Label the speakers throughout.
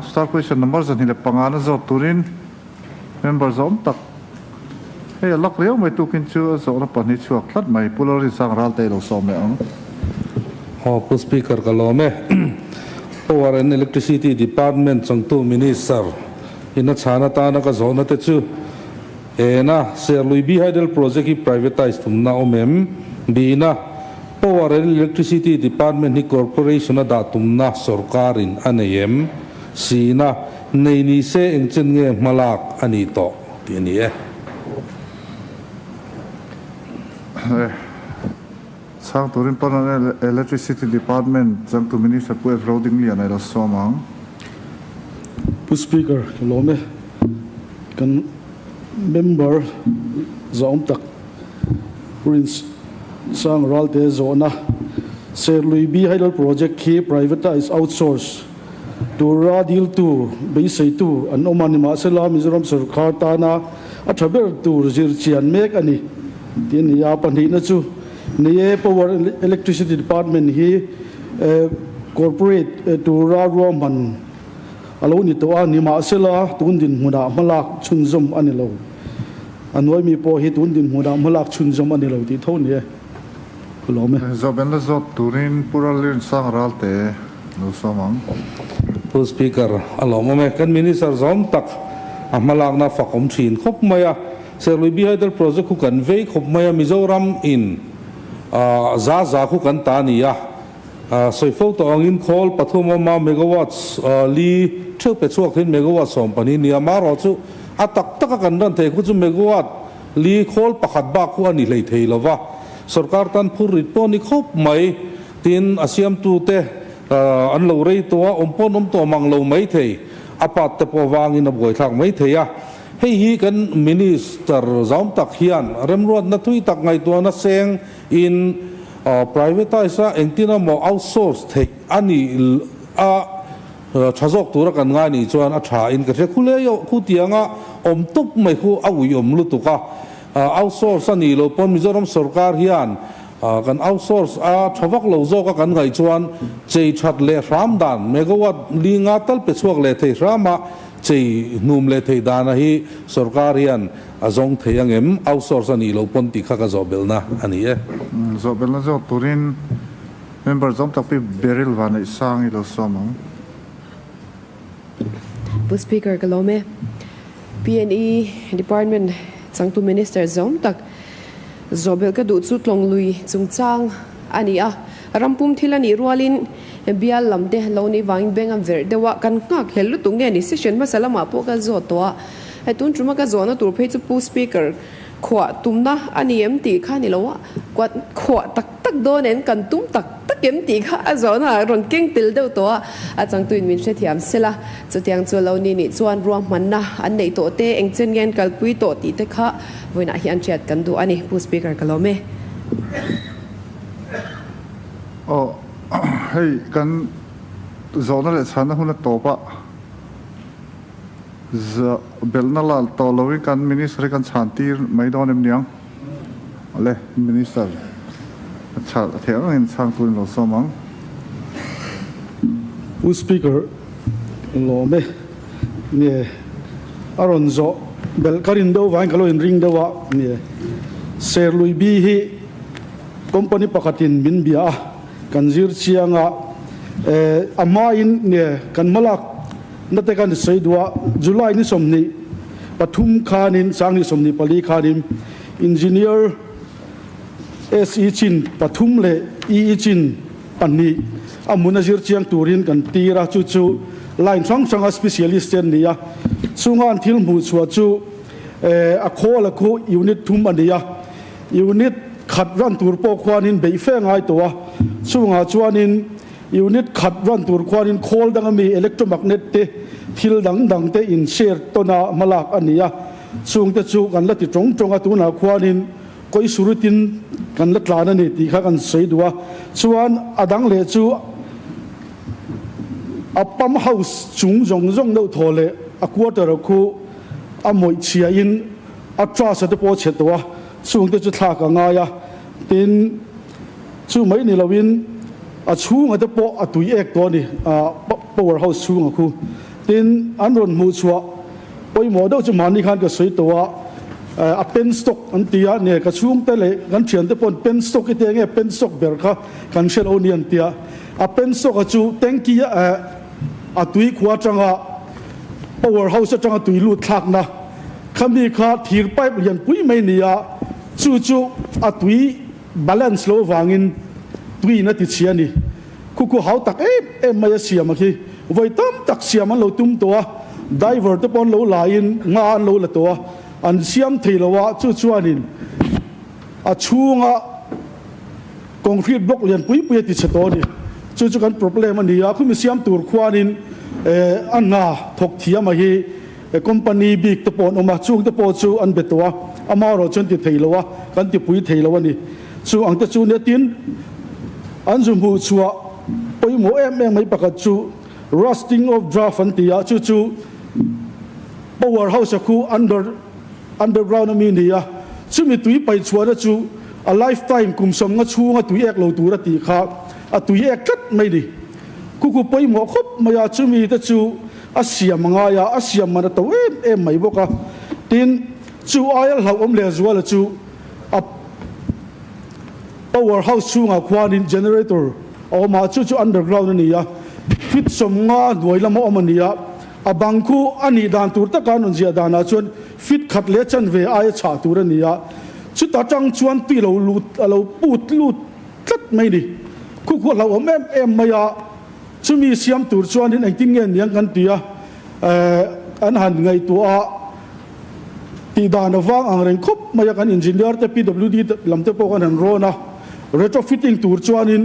Speaker 1: Start question number zan hile pangana Zawtturin member zom tak hey lak leo mai tukin chu Zawhna pani chuak thlat mai Lalrinsanga Ralte lo som me ang
Speaker 2: ho speaker kalome Power and Electricity Department Zawttu Minister ina Chhanna atana ka Zawhna te chu ena Serlui Hydel project ki privatise tumna omem bina Power and Electricity Department ni corporation da tumna sarkarin anayem sina neini se engchen nge malak ani to tiani
Speaker 1: sang turin pan Electricity Department Zawttu Minister pu roading li anai lo somang
Speaker 3: pu speaker kalome kan member zom tak prince sang ralte Zawhna Serlui Hydel project ki privatise outsource to deal to base to an omanima sela Mizoram sarkar tana a traber to zirchian mek ani tin ya pani na chu ne Power Electricity Department hi corporate to rawn alo ni to anima sela tundin huna malak chunjom ani lo anoi mi po hi tundin huna malak chunjom ani lo ti thoni kulome
Speaker 1: Zawhbelhna Zawtturin Lalrinsanga Ralte lo somang
Speaker 2: pu speaker along me kan minister zom tak amalak na fakom chin khop maya Serlui Hydel project ku kan ve khop maya Mizoram in za ku kan tania soifo to angin khol pathuma ma megawatts li thupe chuak thin megawatt som pani ni amaro chu atak tak kan ran the ku chu megawatt li khol pakhat ba ku ani lei thei lova sarkar tan phur rit poni khop mai tin asiam tu te an lo rei to ompon to mang lo mai thei apat te po wangin a boi thak mai thei hei hi kan minister zom tak hian remruat na thui tak ngai to na seng in privatise engtina mo outsource thei ani chhazok tura kan nga ni chuan a tha in ka the khule yo khu tianga om tup mai khu awi om lu tuka outsource ani lo pon Mizoram sarkar hian kan outsource thawak lo zo ka kan ngai chuan chei that le ram dan megawatt linga tal pe chuak le thei rama chei num le thei dan hi sarkar hian azong theiangem outsource ani lo pon ti kha ka Zawhbelhna ani
Speaker 1: Zawhbelhna Zawtturin member zom tak pi Baryl Vanneihsangi lo somang
Speaker 4: pu speaker kalome PNE Department Zawttu Minister zom tak Zawhbelhna ka du chu Tlawng lui chungchang ania rampum thilani rualin bial lamde loni wang beng am ver dewa kan ngak helu tunge ni session masalama po ka zo to ai tun chuma ka Zawhna tur phei chu pu speaker khuah tumna aniam ti kha ni lowa kwat khuah tak tak donen kan tum tak tak kem ti kha a Zawhna ron keng til deuh to a changtu in min she thiam sela chutiang chu lo ni ni chuan ruam manna an nei to te engchen gen kalpui to ti te kha voina hian chat kan du ani pu speaker kalome
Speaker 1: hey kan Zawhna le Chhanna huna topa Zawhbelhna lal to lowi kan minister kan chantir mai don em niang le minister cha theang in chang tuin lo somang
Speaker 3: pu speaker lo me ne aron zo bel karin do wang kalo in ring do wa ne Serlui hi company pakatin min bia kanzir chianga ama in ne kan malak nate kan seidwa July ni somni pathum khanin sangni somni pali khanim engineer SE chin pathum le E chin pani amuna zir chiang turin kan tira chu chu line sang specialist nia chungan thil mu chua chu a khola khu unit thum ania unit khat ran tur po khwanin be fe ngai to chunga chuanin unit khat ran tur khwanin khol dang mi electromagnet te thil dang te in share tona malak ania chung te chu kan lati tong atuna khwanin koi surutin kan latlana ni ti kha kan seidwa chuan adang le chu a pump house chung jong no thole a quarter khu a moi chia in a tra sa te po chetwa chung te chu thla ka nga ya tin chu mai ni lawin a chung ate po a tui ek to ni a power house chung khu ตินอันรอนมูชัวไปหมอเดาจะมานี่ขันก็สวยตัวเป็นสต็อกอันตีเนี่ยกระชุ่มแต่เลยกันเฉียนแต่ปนเป็นสต็อกที่เงี้ยเป็นสต็อกเบลค่ะกันเชลโอเนียนตีเป็นสต็อกกระชุ่มแตงกี้ตุยขวาจังpower house จังตุยลุดทักนะคำนี้ขาถีบไปเรียนปุ้ยไม่เนี่ยจู่ตุย balance โลวางินตุยนั่นติดเชียนี่คุเขาตักไม่เสียมาคีไว้ตั้มตักเสียมันเราตุ้มตัว diver ตะปนเราหลายงานเราละตัวอันเสียมทีละวะจู่นินช่วงคอนกรีตบล็อกเรียนปุ้ยติดเสตัวนี่จู่กัน problem มันเนี่ยคุณมีเสียมตัวขวานินอันน่าถกเทียมาฮีคอมพานีบิ๊กตะปนออกมาช่วงตะปนจู่อันเป็นตัวอามาเราจนติดทีละวะกันติดปุ้ยทีละวะนี่จู่อังตะจู่เนี่ยตินอันจุ่มหูชัวไปหมูไม่ประกาศจู่ rusting of draft อันตีจู่ power house คู่ underground มีเนี่ยจู่มีตุยไปชัวร์จู่ a lifetime กุมสมงจู่ตุยเอกเราตุยตีขาตุยเอกกัดไม่ดีคู่ไปหมูครบมาจู่มีแต่จู่เสียมง่ายเสียมันตัวไม่บอกตินจู่อายเราเลวละจู่ power house จู่ขวานิน generator ออกมาจู่ underground นี่ฟิตสมงาด้วยละมั่วมันนี่บางคู่อันนี้ด่านตัวตะการนั่นเสียด่านชวนฟิตขัดเลี้ยจันเวไอชาตัวนี่ชุดตาจังชวนตีเราลุดเราปูดลุดตัดไม่ดีคู่เราไม่ชุมีเสียมตัวชวนนี่เองทิ้งเงินยังกันตีอันหันไงตัวตีด่านฟังอังเริงครบมาจากการอินจิเนียร์แต่ PWD ลำเตปกันหันโรนะ retrofitting ตัวชวนนี่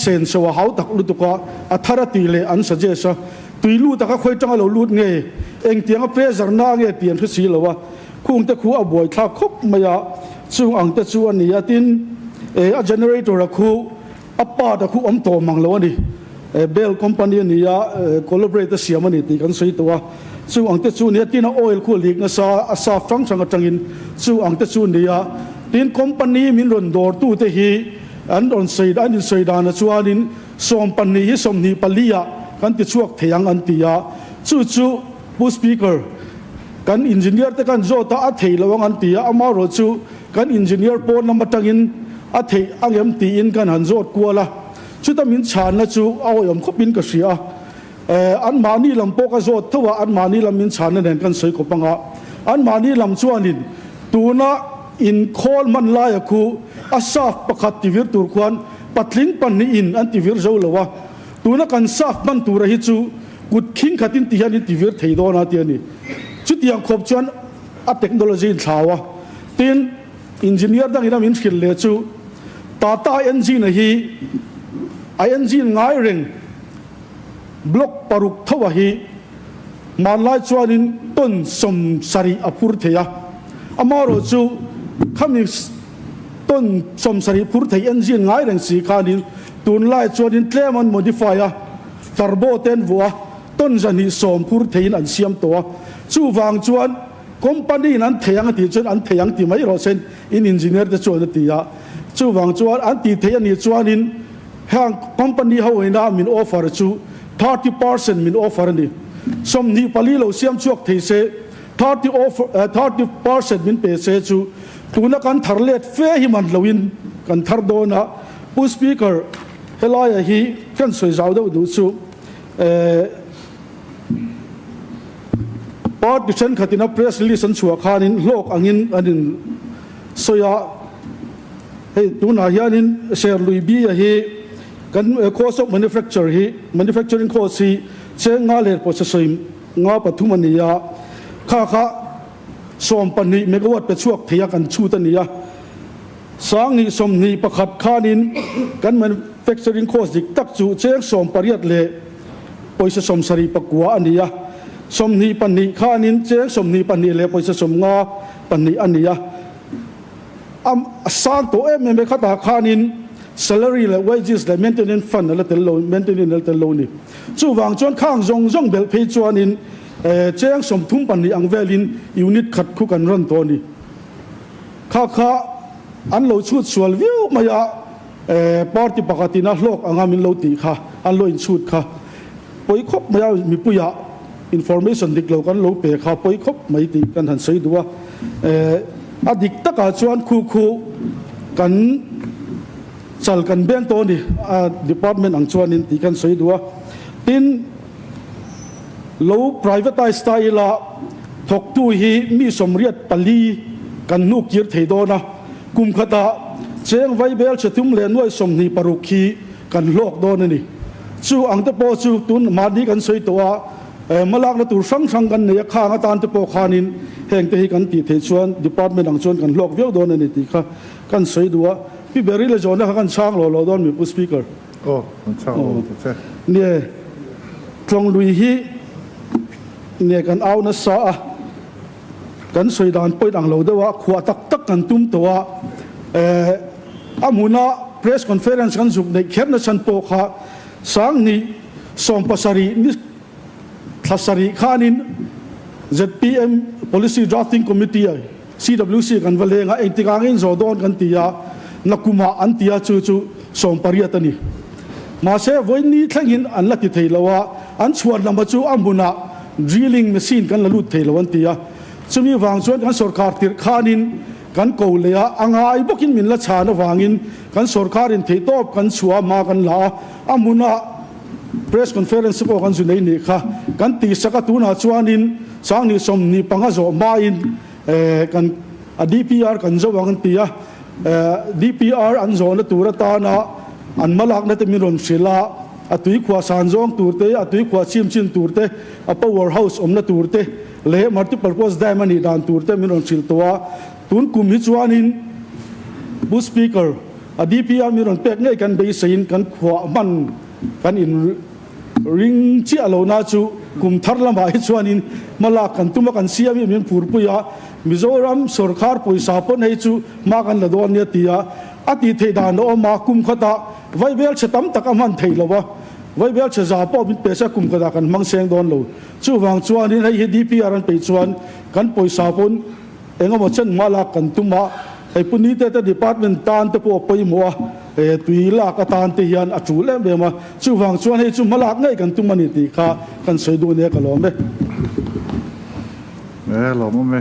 Speaker 3: เซนสว่าเขาตักลุตุกว่าทาร์ตีเลยอันสัจเจสตุยลูตะก็ค่อยจังเราลูดเงยเองเตียงเพรสร์น่าเงยเตียนพิสีแล้วว่าคุ้งตะคูอบวยทักคบมายาจู่อังตะจู่อันนี้ตินgenerator ตะคูป้าตะคูอมโตมังแล้วนี่เบลคอมพานีนี่collaborate เสียมันนี่ตีกันสุดตัวจู่อังตะจู่เนี่ยตินออยล์คูลิกนะซาฟังสังกัดจังอินจู่อังตะจู่นี่ตินคอมพานีมินรอนดอร์ตู้เทีอันรอนเสียอันนี้เสียดานะจู่อันนี้สมปันนี้สมนี้ปลียกันติดช่วงเทียงอันตีจู่ผู้สปีกเกอร์กันอินจิเนียร์แต่กันโจตาเทียระวังอันตีอามาโรจู่กันอินจิเนียร์โพนนำมาตั้งอินเทียอังเอ็มตีอินกันหันโจกลัวละจู่แต่มินชานนะจู่เอาอย่างคบินก็เสียอันมานี่ลำโพกโจทว่าอันมานี่ลำมินชานนั่นเองกันสวยกว่าปังอันมานี่ลำชวนินตัวน่ะอินคอลมันลายคู่อาซาฟประคัตติวิร์ตัวควันปัดลิงปันนี่อินอันติวิร์เจ้าละวะตัวนักการซับมันตัวระหิจูกุดคิงขัดอินที่ยันอินที่วิร์เทโดนาเตียนี่จุดยังครบจวนเทคโนโลยีสาวะทีนอินจิเนียร์ดังอินามินสกิลเลจูตาตาเอ็นจีนะฮีไอเอ็นจีง่ายเร่งบล็อกปารุกทว่าฮีมาไล่จวนอินต้นสมสรีอภูร์เทียอามาโรจูคำนี้ต้นสมสรีภูร์เทียเอ็นจีง่ายเร่งสีขานินตุนไล่จวนอินเทลมันโมดิฟายฟาร์โบเทนวัวต้นจันนิสมพูดเทียนอันเสียมตัวจู่วางจวนคอมพานีนั้นเทียงตีจวนอันเทียงตีไม่รอเซนอินจิเนียร์จะจวนตีจู่วางจวนอันตีเทียนนี่จวนอินแห่งคอมพานีเขาเองนะมินออฟฟาร์จู่ 30% มินออฟฟาร์นี่สมนิปลีเราเสียมช่วงเทเซ 30% มินเปเซจู่ตัวนักการทาร์เลตเฟหิมันลวินกันทาร์โดนะผู้สปีกเกอร์เฮลอยฮีกันสวยสาวเดาดูสูพอดิฉันขัดนับเพรสลิสันชัวขานินโลกอังินอันนินสวยเฮ้ตัวนาฮีอันนินเชอร์ลุยบีฮีกันโคสอฟแมนูแฟคเจอร์ฮีแมนูแฟคเจอริงโคสีเชงงาเลอร์โปรเซสซิมงาปฐุมนียาข้าสมปันนีเมกะวัตเป็นช่วงเทียกันชูตันนียาสังนิสมนีประคัดขานินกันมันเฟกซ์ริงโคสิกตักจูเชงสมปริยัตเลปอยสมสรีปกัวอันนี้สมนีปันนีขานินเชงสมนีปันนีเลปอยสมงาปันนีอันนี้สร้างตัวเมฆตาขานิน salary และ wages และ maintenance fund และแต่โล maintenance และแต่โลนี่จู่วางจวนข้างจงเบลเพจวนนินเชงสมทุ่มปันนีอังเวลินยูนิตขัดคู่กันรันตัวนี้ข้าอันเราชุดสวลวิวมายาปาร์ติปกตินะโลกอังามินโลตีค่ะอันโลอินชุดค่ะ ปอยคบไม่เอามีปุยะ information ดิกเรากันเราเปย์ขาปอยคบไม่ตีกันหันใส่ดูว่าอดีตตะกาชวนคู่กันจัลกันเบี้ยงตัวนี่department อังชวนนี่ตีกันใส่ดูว่าตินเรา privatise สไตล์ละถกตู้ฮีมีสมเรียดปลีกันนุกยืดเทโดนะกุมขตาเชียงไว้เบลจะทุ่มเลนไว้สมนีปรุขีกันโลกโดนนี่จู่อังตะโปจู่ตุนมาดีกันใส่ตัวมาลากนะตูสังกันเนี่ยข้างตานตะโปขานินแห่งที่กันตีเทชวน department อังชวนกันโลกเวียวโดนนี่ตีค่ะกันใส่ดูว่าพี่เบริลจอนนะกันช่างเราโดนมีผู้ speaker
Speaker 1: โอ้ช่างใช่
Speaker 3: เนี่ยตรงลุยฮีเนี่ยกันเอานะสากันสวยดานไปดังเราด้วยว่าขวาตักกันตุ้มตัวอามุนา press conference กันสุกในเขตนั้นฉันโปกhaสังนี้ส่งภาษารีนี่ภาษารีข้านิน ZPM policy drafting committee CWC กันวันเลงเองที่กางเงินโจดอนกันตียานักกุมาอันตียาจู่ส่งปริยัตินี่มาเสวันนี้ทั้งหินอันละติเทลว่าอันชวนนำมาจู่อามุนา drilling machine กันละลุดเทลวันตียาจะมีวางส่วนกันสรการติดข้านินกันโกเลียอังไงบุกินมินละชานะวางินกันสรการินเทตอบกันชัวมากันลาอามุนา press conference พวกกันสุนัยนี่ค่ะกันตีสกัดตุนาชวานินสังนิสมนิปังโจมาอินกัน DPR กันจะวางกันตีDPR อันโจนตัวรัตานะอันมาลักนั่นจะมีรมศิลาตุยขวาสานจงตัวเตะตุยขวาชิมตัวเตะpower house นั่นตัวเตะเล่ multiple purpose ได้มันนี่ด่านตัวเตะมีรมศิลตัวตุนกุมฮิจวานินบูสปีกเกอร์DPR มีรมเป็กเนี่ยกันไปสินกันขวามันกันอินริงเชี่ยเหล่านั้นจูกุมทาร์ลมาฮิจวานินมาลักกันตุมากันเสียมีมันผูรปุยามิโซรัมสรคาร์ปุยสาปนให้จูมากันละดวนเนี่ยตียาอดีตเทดานโอมากุมขตาไว้เบลจะตั้มตะกมันเทลวะไว้เบลจะจ่าป้อมิเปซ่กุมขตากันมังเสียงโดนโลจู่วางจวนนี่ให้DPR ไปจวนกันปุยสาปนเองก็มาเช่นมาลักกันตุมาไอ้ปุ่นนี้แต่ department ตานตะปวปยมัวตุยลากตานตียันอจูเล่เบมาจู่วางจวนให้จู่มาลักง่ายกันตุมานิติค่ะกันสวยดูเนี่ยกันล้อมไหม
Speaker 1: เราไม่